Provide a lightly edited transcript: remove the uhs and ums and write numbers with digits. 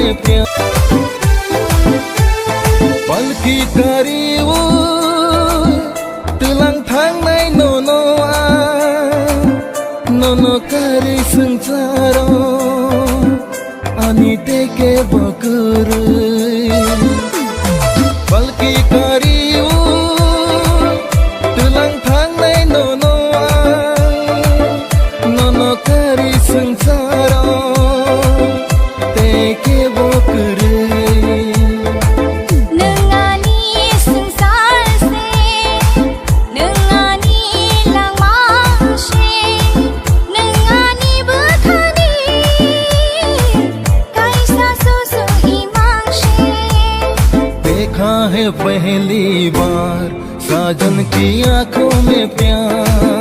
में प्यार। पल की करी tulang tangnai nono kari sengsara ani teke bakuru balki kari tulang tangnai nono kari sengsara teke bakuru है पहली बार साजन की आंखों में प्यार।